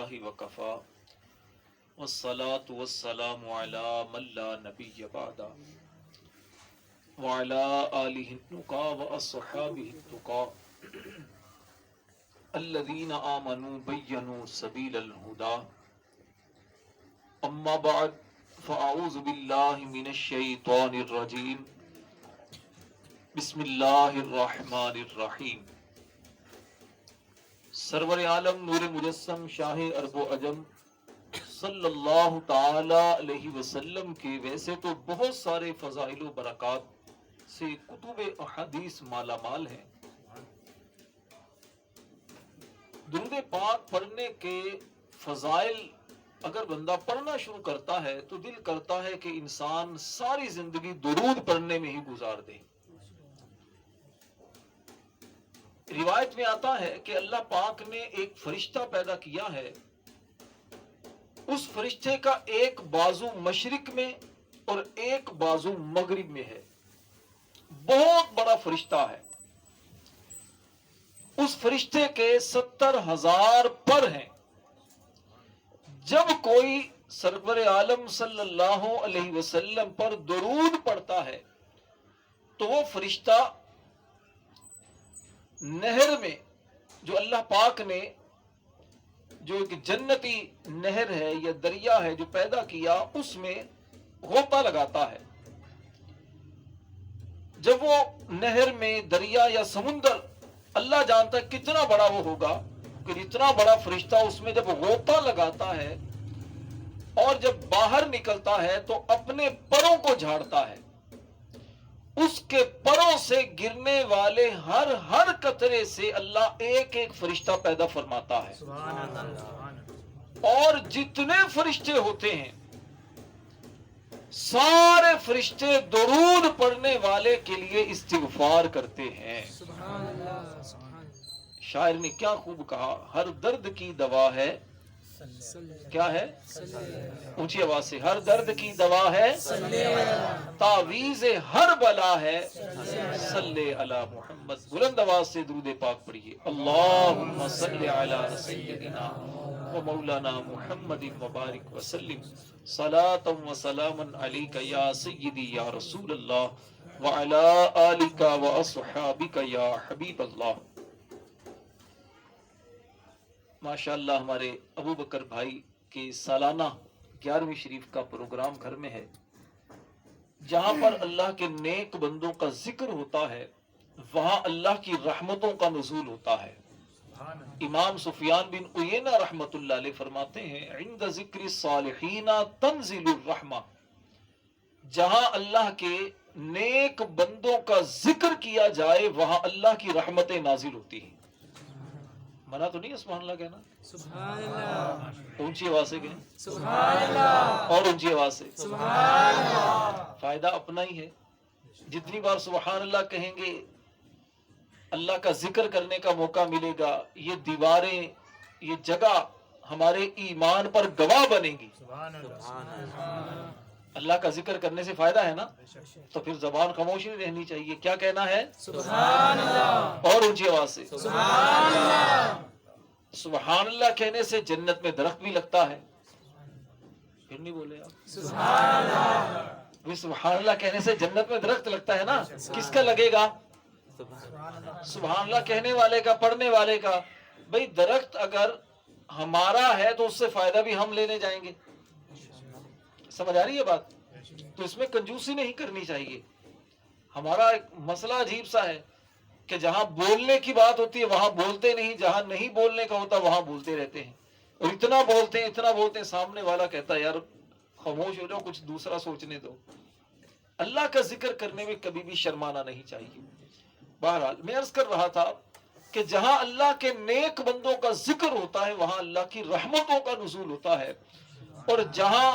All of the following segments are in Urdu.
للہ وکفا والصلاة والسلام علی من لا نبی بعدا وعلی آلہ النقا واصحابہ التقا الذین آمنوا بینوا سبیل الہدی اما بعد فاعوذ باللہ من الشیطان الرجیم بسم اللہ الرحمن الرحیم۔ سرور عالم نور مجسم شاہ عرب و عجم صلی اللہ تعالی علیہ وسلم کے ویسے تو بہت سارے فضائل و برکات سے کتب احادیث مالا مال ہیں۔ درود پاک پڑھنے کے فضائل اگر بندہ پڑھنا شروع کرتا ہے تو دل کرتا ہے کہ انسان ساری زندگی درود پڑھنے میں ہی گزار دے۔ روایت میں آتا ہے کہ اللہ پاک نے ایک فرشتہ پیدا کیا ہے، اس فرشتے کا ایک بازو مشرق میں اور ایک بازو مغرب میں ہے، بہت بڑا فرشتہ ہے۔ اس فرشتے کے 70,000 پر ہیں۔ جب کوئی سرور عالم صلی اللہ علیہ وسلم پر درود پڑھتا ہے تو وہ فرشتہ نہر میں، جو اللہ پاک نے جو ایک جنتی نہر ہے یا دریا ہے جو پیدا کیا، اس میں غوطہ لگاتا ہے۔ جب وہ نہر میں، دریا یا سمندر، اللہ جانتا ہے کتنا بڑا وہ ہوگا، کہ اتنا بڑا فرشتہ اس میں جب غوطہ لگاتا ہے اور جب باہر نکلتا ہے تو اپنے پروں کو جھاڑتا ہے، اس کے پروں سے گرنے والے ہر قطرے سے اللہ ایک ایک فرشتہ پیدا فرماتا ہے۔ اور جتنے فرشتے ہوتے ہیں سارے فرشتے درود پڑھنے والے کے لیے استغفار کرتے ہیں۔ شاعر نے کیا خوب کہا، ہر درد کی دوا ہے، کیا ہے؟ اونچی آواز سے، ہر درد کی دوا ہے، تعویذ ہر بلا ہے، صلی علی محمد۔ بلند آواز سے درود پاک پڑھیے، اللہم صلی علی سیدنا و مولانا محمد مبارک وسلم، صلاۃ و سلاما علیک یا سیدی یا رسول اللہ وعلی آلک و اصحابک یا حبیب اللہ۔ ماشاءاللہ ہمارے ابو بکر بھائی کے سالانہ 11ویں شریف کا پروگرام گھر میں ہے، جہاں پر اللہ کے نیک بندوں کا ذکر ہوتا ہے، وہاں اللہ کی رحمتوں کا نزول ہوتا ہے۔ امام سفیان بن عیینہ رحمت اللہ علیہ فرماتے ہیں، عند ذکر الصالحین تنزل الرحمہ، جہاں اللہ کے نیک بندوں کا ذکر کیا جائے وہاں اللہ کی رحمتیں نازل ہوتی ہیں۔ منع تو نہیں ہے سبحان اللہ کہنا؟ سبحان اللہ، اونچی آواز سے کہیں سبحان اللہ، اور اونچی آواز سے سبحان اللہ۔ فائدہ اپنا ہی ہے، جتنی بار سبحان اللہ کہیں گے اللہ کا ذکر کرنے کا موقع ملے گا، یہ دیواریں، یہ جگہ ہمارے ایمان پر گواہ بنے گی۔ اللہ کا ذکر کرنے سے فائدہ ہے نا، تو پھر زبان خاموش نہیں رہنی چاہیے، کیا کہنا ہے؟ سبحان اللہ، اور اونچی آواز سے سبحان اللہ۔ سبحان اللہ کہنے سے جنت میں درخت بھی لگتا ہے، پھر نہیں بولے آپ سبحان اللہ؟ سبحان اللہ کہنے سے جنت میں درخت لگتا ہے نا، کس کا لگے گا؟ سبحان اللہ کہنے والے کا، پڑھنے والے کا۔ بھئی درخت اگر ہمارا ہے تو اس سے فائدہ بھی ہم لینے جائیں گے، سمجھ آ رہی ہے بات؟ تو اس میں کنجوسی نہیں کرنی چاہیے۔ ہمارا ایک مسئلہ عجیب سا ہے کہ جہاں بولنے کی بات ہوتی ہے وہاں بولتے نہیں، جہاں نہیں بولنے کا ہوتا وہاں بولتے رہتے ہیں، اور اتنا بولتے ہیں سامنے والا کہتا ہے یار خاموش ہو جاؤ، کچھ دوسرا سوچنے دو۔ اللہ کا ذکر کرنے میں کبھی بھی شرمانا نہیں چاہیے۔ بہرحال میں عرض کر رہا تھا کہ جہاں اللہ کے نیک بندوں کا ذکر ہوتا ہے وہاں اللہ کی رحمتوں کا نزول ہوتا ہے، اور جہاں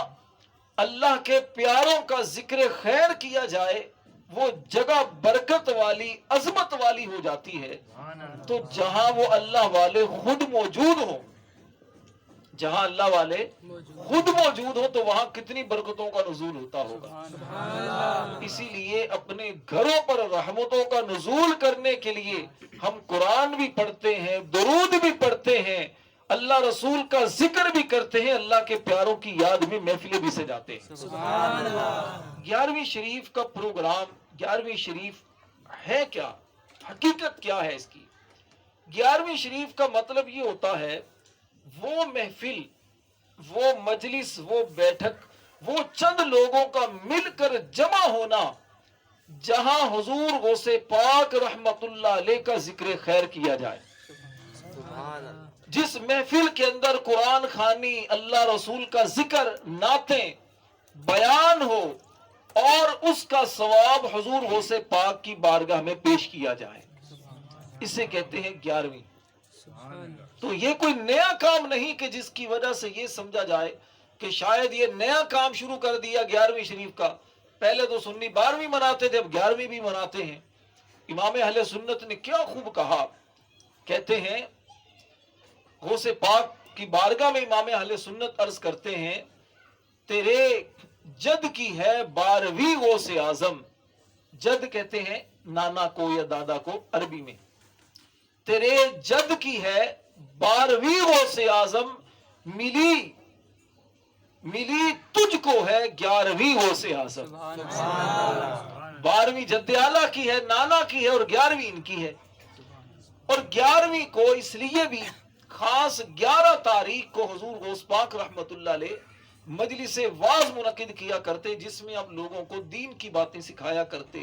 اللہ کے پیاروں کا ذکر خیر کیا جائے وہ جگہ برکت والی، عظمت والی ہو جاتی ہے۔ تو جہاں وہ اللہ والے خود موجود ہوں، جہاں اللہ والے خود موجود ہوں تو وہاں کتنی برکتوں کا نزول ہوتا ہوگا۔ اسی لیے اپنے گھروں پر رحمتوں کا نزول کرنے کے لیے ہم قرآن بھی پڑھتے ہیں، درود بھی پڑھتے ہیں، اللہ رسول کا ذکر بھی کرتے ہیں, اللہ کے پیاروں کی یاد میں محفلیں بھی سجاتے ہیں. سبحان اللہ. 11ویں شریف کا پروگرام, 11ویں شریف ہے کیا, حقیقت کیا ہے اس کی؟ 11ویں شریف کا مطلب یہ ہوتا ہے وہ محفل, وہ مجلس, وہ بیٹھک, وہ چند لوگوں کا مل کر جمع ہونا جہاں حضور غوث پاک رحمت اللہ علیہ کا ذکر خیر کیا جائے. جس محفل کے اندر قرآن خوانی, اللہ رسول کا ذکر, نعتیں, بیان ہو اور اس کا ثواب حضور غوث پاک کی بارگاہ میں پیش کیا جائے, اسے کہتے ہیں 11ویں. تو یہ کوئی نیا کام نہیں کہ جس کی وجہ سے یہ سمجھا جائے کہ شاید یہ نیا کام شروع کر دیا 11ویں شریف کا. پہلے تو سنی 12ویں مناتے تھے, اب 11ویں بھی مناتے ہیں. امام اہل سنت نے کیا خوب کہا, کہتے ہیں غوث پاک کی بارگاہ میں امام اہل سنت عرض کرتے ہیں تیرے جد کی ہے 12ویں غوث اعظم. جد کہتے ہیں نانا کو یا دادا کو عربی میں. تیرے جد کی ہے 12ویں غوث اعظم, ملی تجھ کو ہے 11ویں غوث اعظم. 12ویں جد اعلیٰ کی ہے, نانا کی ہے, اور 11ویں ان کی ہے. اور 11ویں کو اس لیے بھی خاص 11 تاریخ کو حضور غوث پاک رحمت اللہ علیہ مجلس واعظ منعقد کیا کرتے, جس میں اب لوگوں کو دین کی باتیں سکھایا کرتے,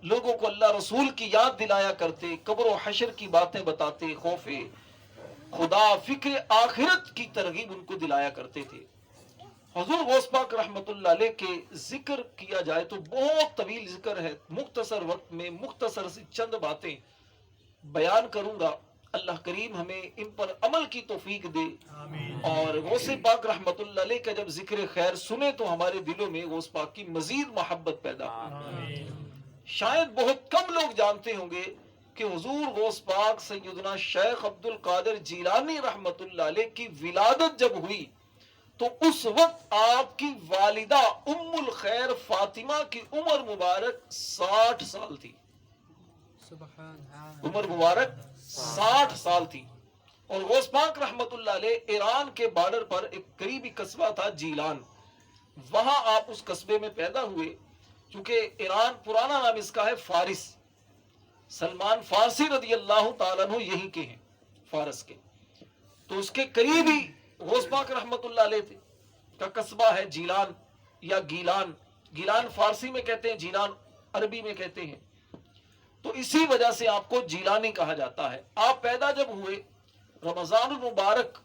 لوگوں کو اللہ رسول کی یاد دلایا کرتے, قبر و حشر کی باتیں بتاتے, خوف خدا, فکر آخرت کی ترغیب ان کو دلایا کرتے تھے. حضور غوث پاک رحمت اللہ علیہ کے ذکر کیا جائے تو بہت طویل ذکر ہے, مختصر وقت میں مختصر سی چند باتیں بیان کروں گا. اللہ کریم ہمیں ان پر عمل کی توفیق دے, اور غوث پاک رحمت اللہ علیہ کا جب ذکر خیر سنے تو ہمارے دلوں میں غوث پاک کی مزید محبت پیدا ہو. شاید بہت کم لوگ جانتے ہوں گے کہ حضور غوث پاک سیدنا شیخ عبد القادر جیلانی رحمت اللہ علیہ کی ولادت جب ہوئی تو اس وقت آپ کی والدہ ام الخیر فاطمہ کی عمر مبارک 60 سال تھی. عمر مبارک 60 سال تھی. اور غوث پاک رحمت اللہ علیہ ایران کے بارڈر پر ایک قریبی قصبہ تھا جیلان, وہاں آپ اس قصبے میں پیدا ہوئے. چونکہ ایران پرانا نام اس کا ہے فارس, سلمان فارسی رضی اللہ تعالیٰ عنہ یہیں کے ہیں, فارس کے. تو اس کے قریبی غوث پاک رحمت اللہ علیہ تھے کا قصبہ ہے جیلان یا گیلان. گیلان فارسی میں کہتے ہیں, جیلان عربی میں کہتے ہیں. تو اسی وجہ سے آپ کو جیلانی کہا جاتا ہے. آپ پیدا جب ہوئے, رمضان المبارک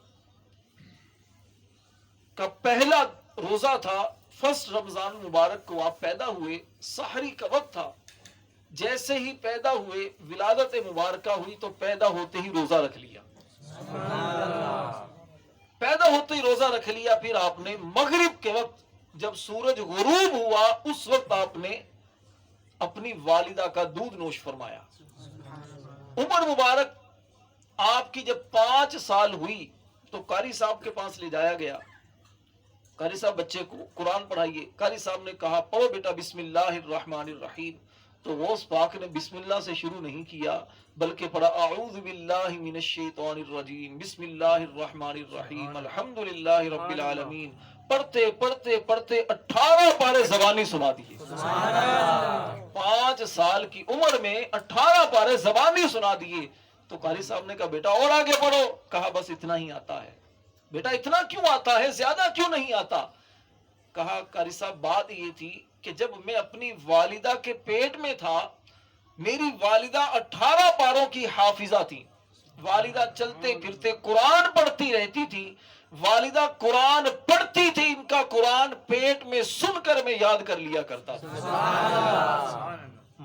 کا پہلا روزہ تھا, فرسٹ رمضان المبارک کو آپ پیدا ہوئے, سحری کا وقت تھا. جیسے ہی پیدا ہوئے ولادت مبارکہ ہوئی تو پیدا ہوتے ہی روزہ رکھ لیا. پیدا ہوتے ہی روزہ رکھ لیا. پھر آپ نے مغرب کے وقت جب سورج غروب ہوا اس وقت آپ نے اپنی والدہ کا دودھ نوش فرمایا. عمر مبارک آپ کی جب 5 سال ہوئی تو قاری صاحب کے پاس لے جایا گیا. قاری صاحب بچے کو قرآن پڑھائیے. قاری صاحب نے کہا پڑھو بیٹا بسم اللہ الرحمن الرحیم. تو غوث پاک نے بسم اللہ سے شروع نہیں کیا بلکہ پڑھا اعوذ باللہ من الشیطان الرجیم بسم اللہ الرحمن الرحیم الحمدللہ رب العالمین. پڑھتے پڑھتے پڑھتے 18 پارے زبانی سنا دیے. 5 سال کی عمر میں 18 پارے زبانی سنا دیے. تو قاری صاحب نے کہا بیٹا اور آگے پڑھو. کہا بس اتنا ہی آتا ہے. بیٹا اتنا کیوں آتا ہے, زیادہ کیوں نہیں آتا؟ کہا قاری صاحب بات یہ تھی کہ جب میں اپنی والدہ کے پیٹ میں تھا میری والدہ 18 پاروں کی حافظہ تھی. والدہ چلتے پھرتے قرآن پڑھتی رہتی تھی. والدہ قرآن پڑھتی تھی, ان کا قرآن پیٹ میں سن کر میں یاد کر لیا کرتا تھا.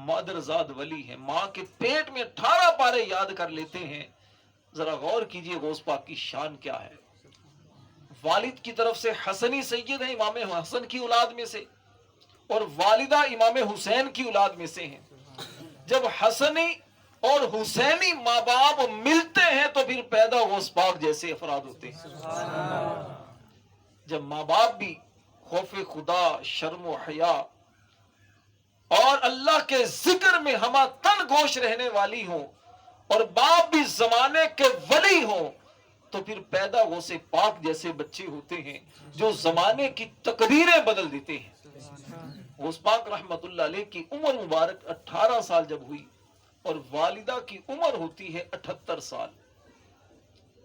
مادر زاد ولی ہے, ماں کے پیٹ میں 18 پارے یاد کر لیتے ہیں. ذرا غور کیجئے غوث پاک کی شان کیا ہے. والد کی طرف سے حسنی سید ہیں, امام حسن کی اولاد میں سے, اور والدہ امام حسین کی اولاد میں سے ہیں. جب حسنی اور حسینی ماں باپ ملتے ہیں تو پھر پیدا غوث پاک جیسے افراد ہوتے ہیں. جب ماں باپ بھی خوف خدا, شرم و حیا اور اللہ کے ذکر میں ہمہ تن گوش رہنے والی ہوں, اور باپ بھی زمانے کے ولی ہوں, تو پھر پیدا غوث پاک جیسے بچے ہوتے ہیں جو زمانے کی تقدیریں بدل دیتے ہیں۔ غوث پاک رحمت اللہ علیہ کی عمر مبارک 18 سال جب ہوئی اور والدہ کی عمر ہوتی ہے 78 سال،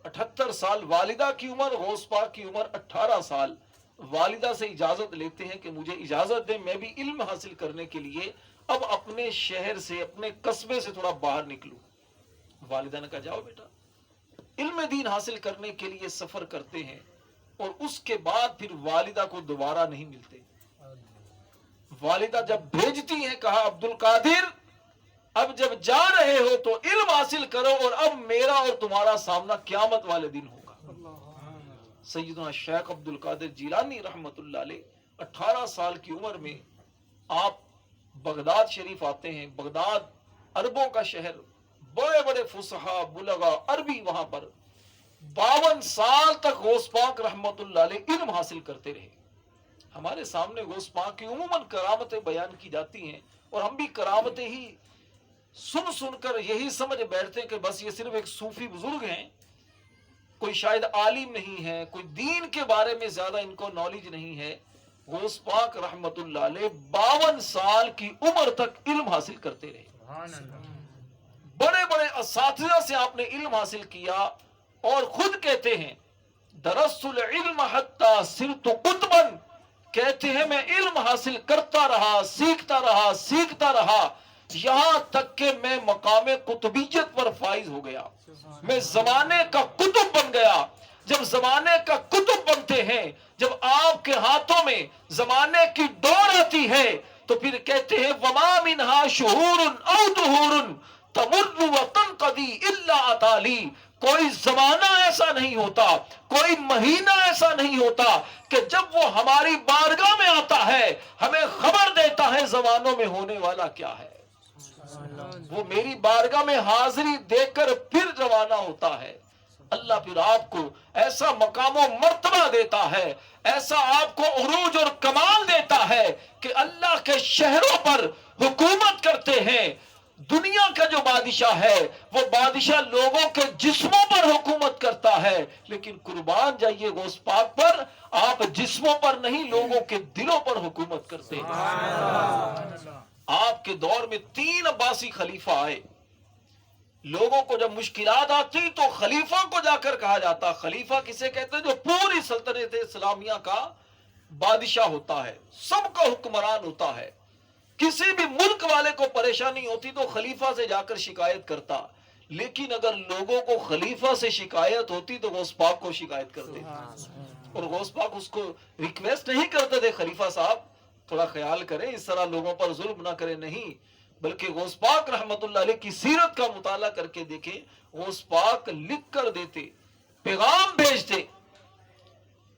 78 سال والدہ کی عمر، غوث پاک کی عمر 18 سال، والدہ سے اجازت لیتے ہیں کہ مجھے اجازت دیں میں بھی علم حاصل کرنے کے لیے اب اپنے شہر سے، اپنے قصبے سے تھوڑا باہر نکلوں۔ والدہ نے کہا جاؤ بیٹا۔ علم دین حاصل کرنے کے لیے سفر کرتے ہیں اور اس کے بعد پھر والدہ کو دوبارہ نہیں ملتے۔ والدہ جب بھیجتی ہیں کہا عبد القادر اب جب جا رہے ہو تو علم حاصل کرو اور اب میرا اور تمہارا سامنا قیامت والے دن ہوگا۔ سیدنا شیخ عبد القادر جیلانی رحمت اللہ علیہ 18 سال کی عمر میں آپ بغداد شریف آتے ہیں۔ بغداد عربوں کا شہر، بڑے بڑے فصحا بلغا عربی وہاں پر 52 سال تک غوث پاک رحمت اللہ علیہ علم حاصل کرتے رہے۔ ہمارے سامنے غوث پاک کی عموماً کرامتیں بیان کی جاتی ہیں اور ہم بھی کرامتیں ہی سن سن کر یہی سمجھ بیٹھتے ہیں کہ بس یہ صرف ایک صوفی بزرگ ہیں، کوئی شاید عالم نہیں ہے، کوئی دین کے بارے میں زیادہ ان کو نالج نہیں ہے۔ غوث پاک رحمت اللہ علیہ 52 سال کی عمر تک علم حاصل کرتے رہے۔ بڑے بڑے اساتذہ سے آپ نے علم حاصل کیا اور خود کہتے ہیں درست العلم حتی صرت قطبا، کہتے ہیں میں علم حاصل کرتا رہا، سیکھتا رہا یہاں تک کہ میں مقام قطبیت پر فائز ہو گیا، میں زمانے کا قطب بن گیا۔ جب زمانے کا قطب بنتے ہیں، جب آپ کے ہاتھوں میں زمانے کی ڈور آتی ہے تو پھر کہتے ہیں وما منہا شہور او دہور تمر وتنقضی الا اتالی، کوئی زمانہ ایسا نہیں ہوتا، کوئی مہینہ ایسا نہیں ہوتا کہ جب وہ ہماری بارگاہ میں آتا ہے ہمیں خبر دیتا ہے زمانوں میں ہونے والا کیا ہے۔ وہ میری بارگاہ میں حاضری دے کر پھر روانہ ہوتا ہے۔ اللہ پھر آپ کو ایسا مقام و مرتبہ دیتا ہے، ایسا آپ کو عروج اور کمال دیتا ہے کہ اللہ کے شہروں پر حکومت کرتے ہیں۔ دنیا کا جو بادشاہ ہے وہ بادشاہ لوگوں کے جسموں پر حکومت کرتا ہے، لیکن قربان جائیے غوث پاک پر آپ جسموں پر نہیں لوگوں کے دلوں پر حکومت کرتے ہیں۔ آپ کے دور میں 3 عباسی خلیفہ آئے۔ لوگوں کو جب مشکلات آتی تو خلیفہ کو جا کر کہا جاتا، خلیفہ کسے کہتے ہیں جو پوری سلطنت اسلامیہ کا بادشاہ ہوتا ہے، سب کا حکمران ہوتا ہے۔ کسی بھی ملک والے کو پریشانی ہوتی تو خلیفہ سے جا کر شکایت کرتا، لیکن اگر لوگوں کو خلیفہ سے شکایت ہوتی تو غوث پاک کو شکایت کرتے، اور غوث پاک اس کو ریکویسٹ نہیں کرتے تھے خلیفہ صاحب تھوڑا خیال کریں، اس طرح لوگوں پر ظلم نہ کریں، نہیں، بلکہ غوث پاک رحمت اللہ علیہ کی سیرت کا مطالعہ کر کے دیکھیں، غوث پاک لکھ کر دیتے، پیغام بھیجتے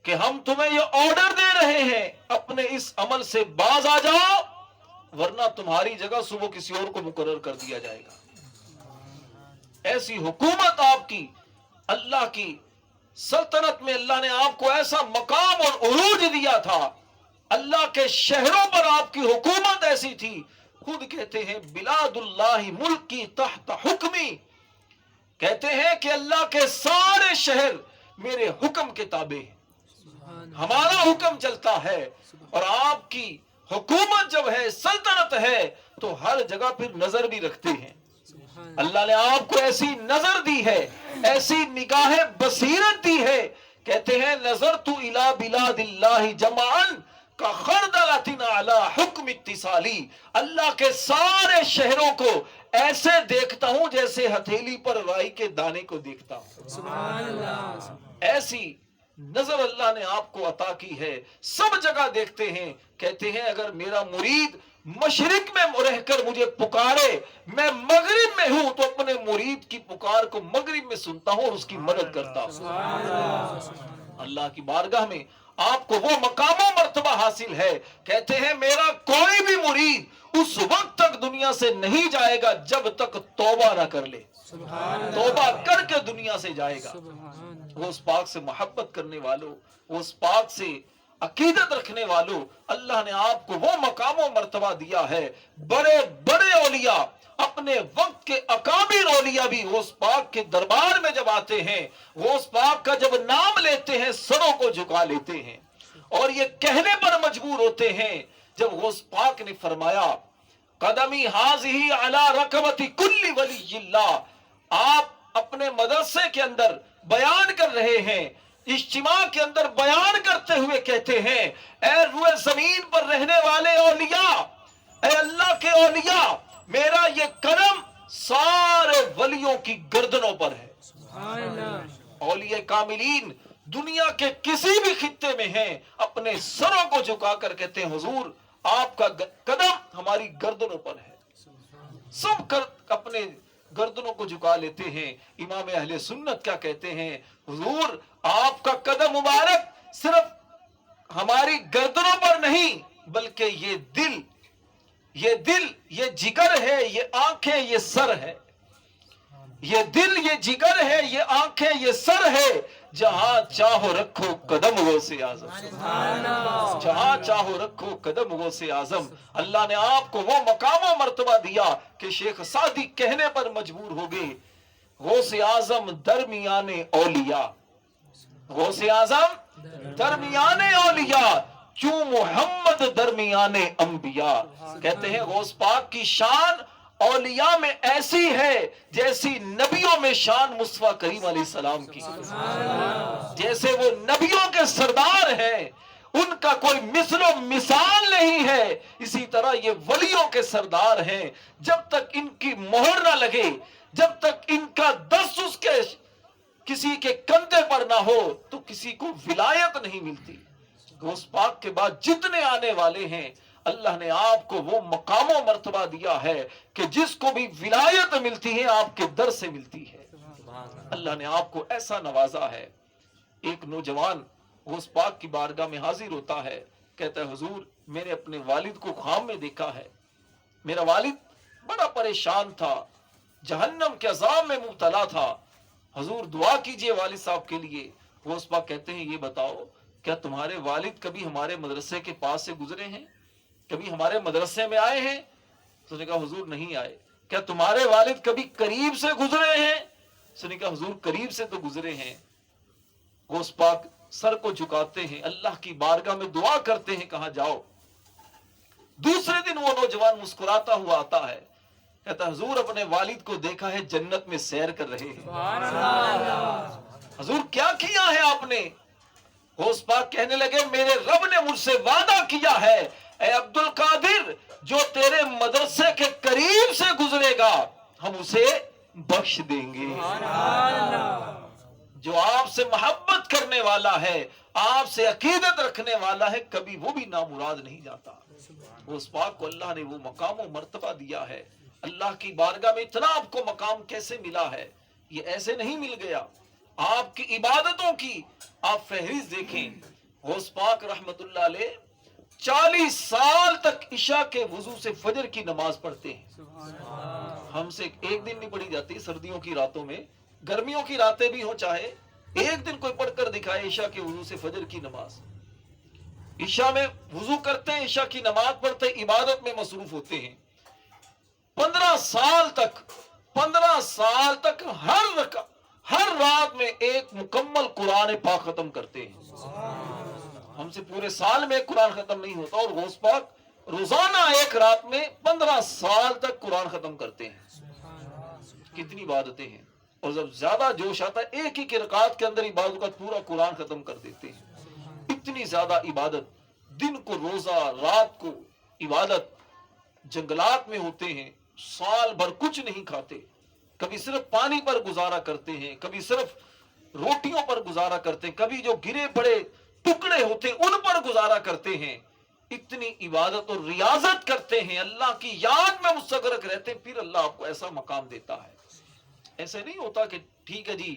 کہ ہم تمہیں یہ آرڈر دے رہے ہیں اپنے اس عمل سے باز آ جاؤ ورنہ تمہاری جگہ صبح کسی اور کو مقرر کر دیا جائے گا۔ ایسی حکومت آپ کی، اللہ کی سلطنت میں اللہ نے آپ کو ایسا مقام اور عروج دیا تھا، اللہ کے شہروں پر آپ کی حکومت ایسی تھی۔ خود کہتے ہیں بلاد اللہ ملکی تحت حکمی، کہتے ہیں کہ اللہ کے سارے شہر میرے حکم کے تابع ہیں، ہمارا حکم چلتا ہے، اور آپ کی حکومت جب ہے، سلطنت ہے، تو ہر جگہ پھر نظر بھی رکھتے ہیں۔ اللہ نے آپ کو ایسی نظر دی ہے، ایسی نگاہ بصیرت دی ہے، کہتے ہیں نظرت الی بلاد اللہ جمعا کخردلۃ علی حکم اتصالی، اللہ کے سارے شہروں کو ایسے دیکھتا ہوں جیسے ہتھیلی پر رائی کے دانے کو دیکھتا ہوں۔ سبحان اللہ، ایسی نظر اللہ نے آپ کو عطا کی ہے، سب جگہ دیکھتے ہیں۔ کہتے ہیں اگر میرا مرید مشرق میں رہ کر مجھے پکارے، میں مغرب میں ہوں تو اپنے مرید کی پکار کو مغرب میں سنتا ہوں اور اس کی مدد کرتا ہوں۔ اللہ کی بارگاہ میں آپ کو وہ مقام و مرتبہ حاصل ہے۔ کہتے ہیں میرا کوئی بھی مرید اس وقت تک دنیا سے نہیں جائے گا جب تک توبہ نہ کر لے، توبہ کر کے دنیا سے جائے گا۔ وہ اس پاک سے محبت کرنے والوں، وہ اس پاک سے عقیدت رکھنے والوں، اللہ نے آپ کو وہ مقام و مرتبہ دیا ہے۔ بڑے بڑے اولیاء، اپنے وقت کے اکابر اولیاء بھی غوث پاک کے دربار میں جب آتے ہیں، غوث پاک کا جب نام لیتے ہیں سروں کو جھکا لیتے ہیں، اور یہ کہنے پر مجبور ہوتے ہیں جب غوث پاک نے فرمایا قدمی حاضی علی رکبتی کل ولی اللہ، آپ اپنے مدرسے کے اندر بیان کر رہے ہیں، اجتماع کے اندر بیان کرتے ہوئے کہتے ہیں اے روئے زمین پر رہنے والے اولیاء، اے اللہ کے اولیاء، میرا یہ قدم سارے ولیوں کی گردنوں پر ہے۔ اولیاء کاملین دنیا کے کسی بھی خطے میں ہیں، اپنے سروں کو جھکا کر کہتے ہیں حضور آپ کا قدم ہماری گردنوں پر ہے، سب اپنے گردنوں کو جھکا لیتے ہیں۔ امام اہل سنت کیا کہتے ہیں، حضور آپ کا قدم مبارک صرف ہماری گردنوں پر نہیں بلکہ یہ دل، یہ جگر ہے، یہ آنکھیں، یہ سر ہے، یہ دل، یہ جگر ہے، یہ آنکھیں، یہ سر ہے، جہاں چاہو رکھو قدم غوث اعظم، جہاں چاہو رکھو قدم غوث اعظم۔ اللہ نے آپ کو وہ مقام و مرتبہ دیا کہ شیخ سعدی کہنے پر مجبور ہو گئے غوث اعظم درمیان اولیاء، غوث اعظم درمیان اولیاء، کیوں محمد درمیان انبیاء۔ کہتے ہیں غوث پاک کی شان اولیاء میں ایسی ہے جیسی نبیوں میں شان مصطفیٰ کریم علیہ السلام کی، جیسے وہ نبیوں کے سردار ہیں، ان کا کوئی مثل و مثال نہیں ہے، اسی طرح یہ ولیوں کے سردار ہیں۔ جب تک ان کی مہر نہ لگے، جب تک ان کا دست اس کے کسی کے کندھے پر نہ ہو تو کسی کو ولایت نہیں ملتی۔ غوث پاک کے بعد جتنے آنے والے ہیں اللہ نے آپ کو وہ مقام و مرتبہ دیا ہے کہ جس کو بھی ولایت ملتی ہے آپ کے در سے ملتی ہے۔ اللہ نے آپ کو ایسا نوازا ہے۔ ایک نوجوان غوث پاک کی بارگاہ میں حاضر ہوتا ہے، کہتا ہے حضور میں نے اپنے والد کو خواب میں دیکھا ہے، میرا والد بڑا پریشان تھا، جہنم کے عذاب میں مبتلا تھا، حضور دعا کیجئے والد صاحب کے لیے۔ غوث پاک کہتے ہیں یہ بتاؤ کیا تمہارے والد کبھی ہمارے مدرسے کے پاس سے گزرے ہیں، کبھی ہمارے مدرسے میں آئے ہیں؟ تو نے کہا حضور نہیں آئے۔ کیا تمہارے والد کبھی قریب سے گزرے ہیں؟ تو نے کہا حضور قریب سے تو گزرے ہیں۔ غوث پاک سر کو جھکاتے ہیں، اللہ کی بارگاہ میں دعا کرتے ہیں، کہاں جاؤ۔ دوسرے دن وہ نوجوان مسکراتا ہوا آتا ہے، کہتا حضور اپنے والد کو دیکھا ہے جنت میں سیر کر رہے ہیں۔ حضور کیا کیا ہے آپ نے؟ غوث پاک کہنے لگے میرے رب نے مجھ سے وعدہ کیا ہے اے عبد القادر جو تیرے مدرسے کے قریب سے گزرے گا ہم اسے بخش دیں گے۔ جو آپ سے محبت کرنے والا ہے، آپ سے عقیدت رکھنے والا ہے، کبھی وہ بھی نامراد نہیں جاتا۔ غوث پاک کو اللہ نے وہ مقام و مرتبہ دیا ہے۔ اللہ کی بارگاہ میں اتنا آپ کو مقام کیسے ملا ہے؟ یہ ایسے نہیں مل گیا۔ آپ کی عبادتوں کی آپ فہرست دیکھیں، غوث پاک رحمت اللہ علیہ 40 سال تک عشاء کے وضو سے فجر کی نماز پڑھتے ہیں۔ ہم سے ایک دن نہیں پڑھی جاتی سردیوں کی راتوں میں، گرمیوں کی راتیں بھی ہوں چاہے، ایک دن کوئی پڑھ کر دکھائے عشاء کے وضو سے فجر کی نماز۔ عشاء میں وضو کرتے ہیں، عشاء کی نماز پڑھتے ہیں، عبادت میں مصروف ہوتے ہیں۔ 15 سال تک ہر رات میں ایک مکمل قرآن پاک ختم کرتے ہیں۔ ہم سے پورے سال میں قرآن ختم نہیں ہوتا، اور غوث پاک روزانہ ایک رات میں 15 سال تک قرآن ختم کرتے ہیں۔ کتنی عبادتیں ہیں، اور جب زیادہ جوش آتا ہے ایک ہی رکعت کے اندر عبادت کا پورا قرآن ختم کر دیتے ہیں۔ اتنی زیادہ عبادت، دن کو روزہ، رات کو عبادت، جنگلات میں ہوتے ہیں، سال بھر کچھ نہیں کھاتے، کبھی صرف پانی پر گزارا کرتے ہیں، کبھی صرف روٹیوں پر گزارا کرتے ہیں، کبھی جو گرے پڑے ٹکڑے ہوتے ہیں ان پر گزارا کرتے ہیں۔ اتنی عبادت اور ریاضت کرتے ہیں، اللہ کی یاد میں مستغرق رہتے ہیں، پھر اللہ آپ کو ایسا مقام دیتا ہے۔ ایسے نہیں ہوتا کہ ٹھیک ہے جی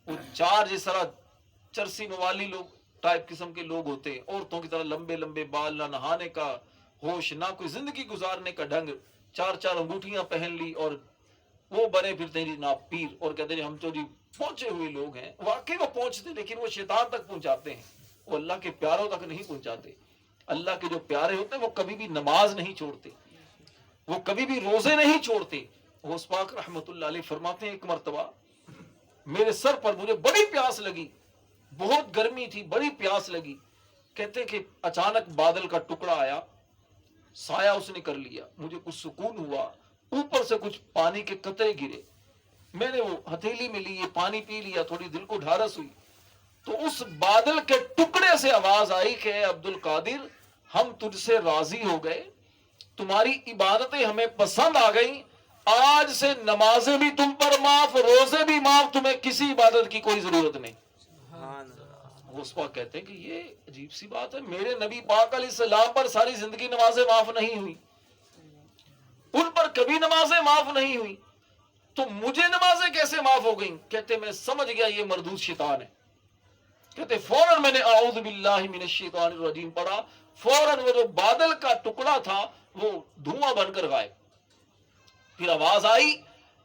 وہ چار جس طرح چرسی موالی لوگ ٹائپ قسم کے لوگ ہوتے ہیں، عورتوں کی طرح لمبے لمبے بال، نہ نہانے کا ہوش، نہ کوئی زندگی گزارنے کا ڈھنگ، 4 انگوٹھیاں پہن لی اور وہ بنے پھرتے ہیں جناب پیر، اور کہتے ہیں ہم تو جی پہنچے ہوئے لوگ ہیں۔ واقعی وہ پہنچتے لیکن وہ شیطان تک پہنچاتے ہیں۔ وہ اللہ کے پیاروں تک نہیں پہنچاتے. اللہ کے جو پیارے ہوتے ہیں وہ کبھی بھی نماز نہیں چھوڑتے, وہ کبھی بھی روزے نہیں چھوڑتے. غوث پاک رحمت اللہ علیہ فرماتے ہیں ایک مرتبہ میرے سر پر مجھے بڑی پیاس لگی, بہت گرمی تھی, بڑی پیاس لگی. کہتے کہ اچانک بادل کا ٹکڑا آیا, سایہ اس نے کر لیا, مجھے کچھ سکون ہوا, اوپر سے کچھ پانی کے قطرے گرے, میں نے وہ ہتھیلی میں لی, پانی پی لیا, تھوڑی دل کو ڈھارس ہوئی. تو اس بادل کے ٹکڑے سے آواز آئی کہ اے عبد القادر ہم تجھ سے راضی ہو گئے, تمہاری عبادتیں ہمیں پسند آ گئیں, آج سے نمازیں بھی تم پر معاف, روزے بھی معاف, تمہیں کسی عبادت کی کوئی ضرورت نہیں. غوث پاک کہتے ہیں کہ یہ عجیب سی بات ہے, میرے نبی پاک علیہ السلام پر ساری زندگی نمازیں معاف نہیں ہوئی, ان پر کبھی نمازیں معاف نہیں ہوئی, تو مجھے نمازیں کیسے معاف ہو گئیں؟ کہتے میں سمجھ گیا یہ مردود شیطان ہے. کہتے فوراً میں نے اعوذ باللہ من الشیطان الرجیم پڑھا, فوراً وہ جو بادل کا ٹکڑا تھا وہ دھواں بن کر غائب. پھر آواز آئی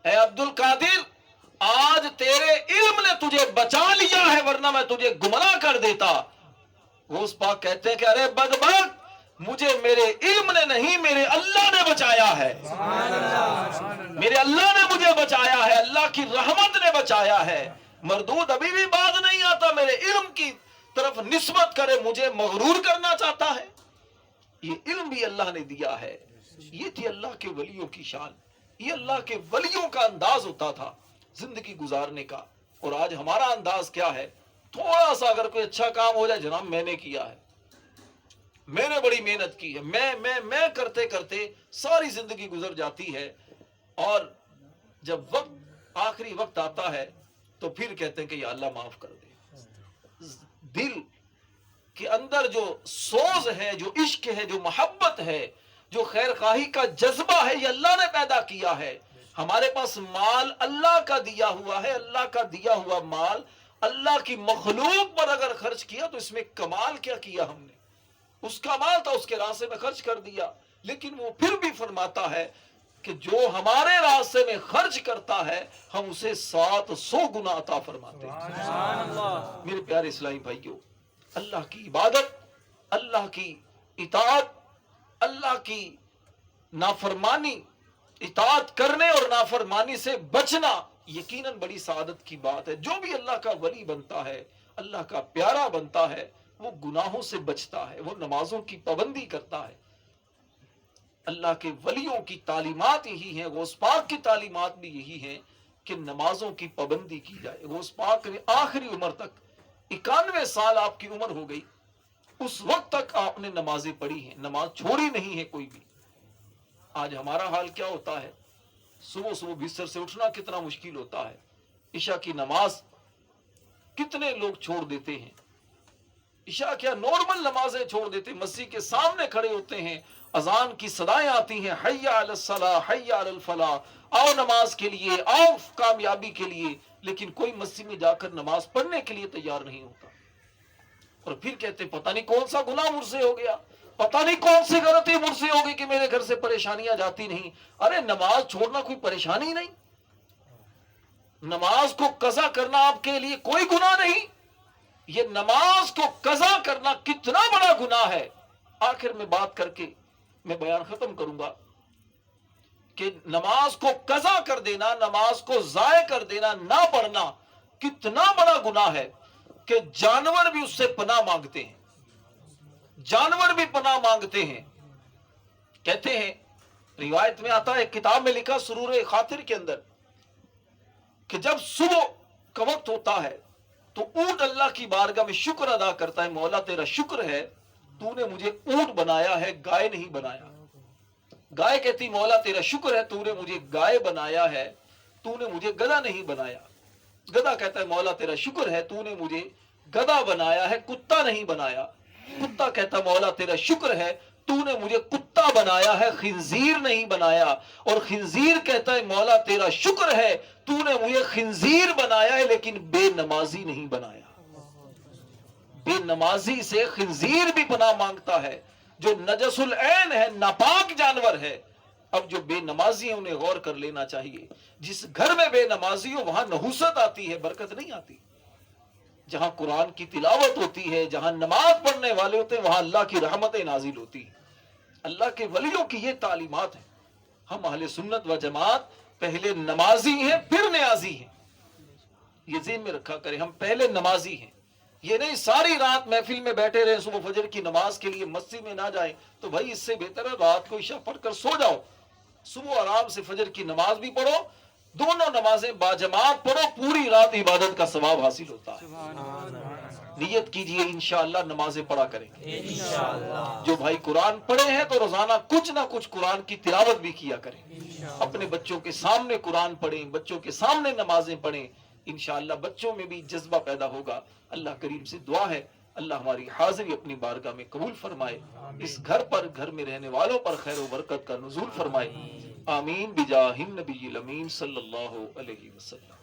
اے عبد القادر آج تیرے علم نے تجھے بچا لیا ہے ورنہ میں تجھے گمراہ کر دیتا. غوث پاک کہتے ہیں کہ ارے بدبخت, مجھے میرے علم نے نہیں میرے اللہ نے بچایا ہے, میرے اللہ نے مجھے بچایا ہے, اللہ کی رحمت نے بچایا ہے. مردود ابھی بھی باز نہیں آتا, میرے علم کی طرف نسبت کرے, مجھے مغرور کرنا چاہتا ہے. یہ علم بھی اللہ نے دیا ہے. یہ تھی اللہ کے ولیوں کی شان, یہ اللہ کے ولیوں کا انداز ہوتا تھا زندگی گزارنے کا. اور آج ہمارا انداز کیا ہے؟ تھوڑا سا اگر کوئی اچھا کام ہو جائے, جناب میں نے کیا ہے, میں نے بڑی محنت کی ہے, میں کرتے کرتے ساری زندگی گزر جاتی ہے. اور جب وقت آخری وقت آتا ہے تو پھر کہتے ہیں کہ یا اللہ معاف کر دے. دل کے اندر جو سوز ہے, جو عشق ہے, جو محبت ہے, جو خیر خواہی کا جذبہ ہے, یہ اللہ نے پیدا کیا ہے. ہمارے پاس مال اللہ کا دیا ہوا ہے, اللہ کا دیا ہوا مال اللہ کی مخلوق پر اگر خرچ کیا تو اس میں کمال کیا کیا ہم نے؟ اس کا مال تھا, اس کے راستے میں خرچ کر دیا. لیکن وہ پھر بھی فرماتا ہے کہ جو ہمارے راستے میں خرچ کرتا ہے ہم اسے 700 گنا عطا فرماتے ہیں. میرے پیارے اسلامی بھائیوں, اللہ کی عبادت, اللہ کی اطاعت, اللہ کی نافرمانی, اطاعت کرنے اور نافرمانی سے بچنا یقیناً بڑی سعادت کی بات ہے. جو بھی اللہ کا ولی بنتا ہے, اللہ کا پیارا بنتا ہے, وہ گناہوں سے بچتا ہے, وہ نمازوں کی پابندی کرتا ہے. اللہ کے ولیوں کی تعلیمات یہی ہیں, غوث پاک کی تعلیمات بھی یہی ہیں کہ نمازوں کی پابندی کی جائے. غوث پاک نے آخری عمر تک 91 سال آپ کی عمر ہو گئی, اس وقت تک آپ نے نمازیں پڑھی ہیں, نماز چھوڑی نہیں ہے کوئی بھی. آج ہمارا حال کیا ہوتا ہے؟ صبح صبح بستر سے اٹھنا کتنا مشکل ہوتا ہے, عشاء کی نماز کتنے لوگ چھوڑ دیتے ہیں, عشاء کیا نارمل نمازیں چھوڑ دیتے ہیں, مسجد کے سامنے کھڑے ہوتے ہیں, اذان کی صدائیں آتی ہیں, حی علی الصلاۃ حی علی الفلاح, آؤ نماز کے لیے, آؤ کامیابی کے لیے, لیکن کوئی مسجد میں جا کر نماز پڑھنے کے لیے تیار نہیں ہوتا. اور پھر کہتے پتہ نہیں کون سا گناہ مجھ سے ہو گیا, پتہ نہیں کون سی غلطی مجھ سے ہوگی کہ میرے گھر سے پریشانیاں جاتی نہیں. ارے نماز چھوڑنا کوئی پریشانی نہیں, نماز کو قضا کرنا آپ کے لیے کوئی گناہ نہیں. یہ نماز کو قضا کرنا کتنا بڑا گناہ ہے. آخر میں بات کر کے میں بیان ختم کروں گا کہ نماز کو قضا کر دینا, نماز کو ضائع کر دینا, نہ پڑھنا کتنا بڑا گناہ ہے کہ جانور بھی اس سے پناہ مانگتے ہیں, جانور بھی پناہ مانگتے ہیں. کہتے ہیں روایت میں آتا ہے, کتاب میں لکھا سرور خاطر کے اندر, کہ جب صبح کا وقت ہوتا ہے تو اونٹ اللہ کی بارگاہ میں شکر ادا کرتا ہے, مولا تیرا شکر ہے تو نے مجھے اونٹ بنایا ہے, گائے نہیں بنایا. گائے کہتی مولا تیرا شکر ہے تو نے مجھے گائے بنایا ہے, تو نے مجھے گدھا نہیں بنایا. گدھا کہتا ہے مولا تیرا شکر ہے تو نے مجھے گدھا بنایا ہے, کتا نہیں بنایا. کتا کہتا مولا تیرا شکر ہے تو نے مجھے کتا بنایا ہے, خنزیر نہیں بنایا. اور خنزیر کہتا ہے مولا تیرا شکر ہے تو نے مجھے خنزیر بنایا ہے لیکن بے نمازی نہیں بنایا. بے نمازی سے خنزیر بھی پناہ مانگتا ہے, جو نجس العین ہے, ناپاک جانور ہے. اب جو بے نمازی ہیں انہیں غور کر لینا چاہیے. جس گھر میں بے نمازی ہو وہاں نحوست آتی ہے, برکت نہیں آتی. جہاں قرآن کی تلاوت ہوتی ہے، جہاں نماز پڑھنے والے ہوتے ہیں، وہاں اللہ کی رحمتیں نازل ہوتی ہیں۔ اللہ کے ولیوں کی یہ تعلیمات ہیں۔ ہم اہل سنت و جماعت پہلے نمازی ہیں پھر نیازی ہیں، یہ ذہن میں رکھا کریں، ہم پہلے نمازی ہیں۔ یہ نہیں ساری رات محفل میں بیٹھے رہیں، صبح فجر کی نماز کے لیے مسجد میں نہ جائیں، تو بھائی اس سے بہتر ہے رات کو عشاء پڑھ کر سو جاؤ، صبح آرام سے فجر کی نماز بھی پڑھو، دونوں نمازیں باجماعت پڑھو، پوری رات عبادت کا ثواب حاصل ہوتا ہے۔ نیت کیجئے انشاءاللہ نمازیں پڑھا کریں گے۔ جو بھائی قرآن پڑھے ہیں تو روزانہ کچھ نہ کچھ قرآن کی تلاوت بھی کیا کریں، اپنے بچوں کے سامنے قرآن پڑھیں، بچوں کے سامنے نمازیں پڑھیں، انشاءاللہ بچوں میں بھی جذبہ پیدا ہوگا۔ اللہ کریم سے دعا ہے اللہ ہماری حاضری اپنی بارگاہ میں قبول فرمائے، اس گھر پر، گھر میں رہنے والوں پر خیر و برکت کا نزول فرمائے، آمین بجاہ النبی الامین صلی اللہ علیہ وسلم۔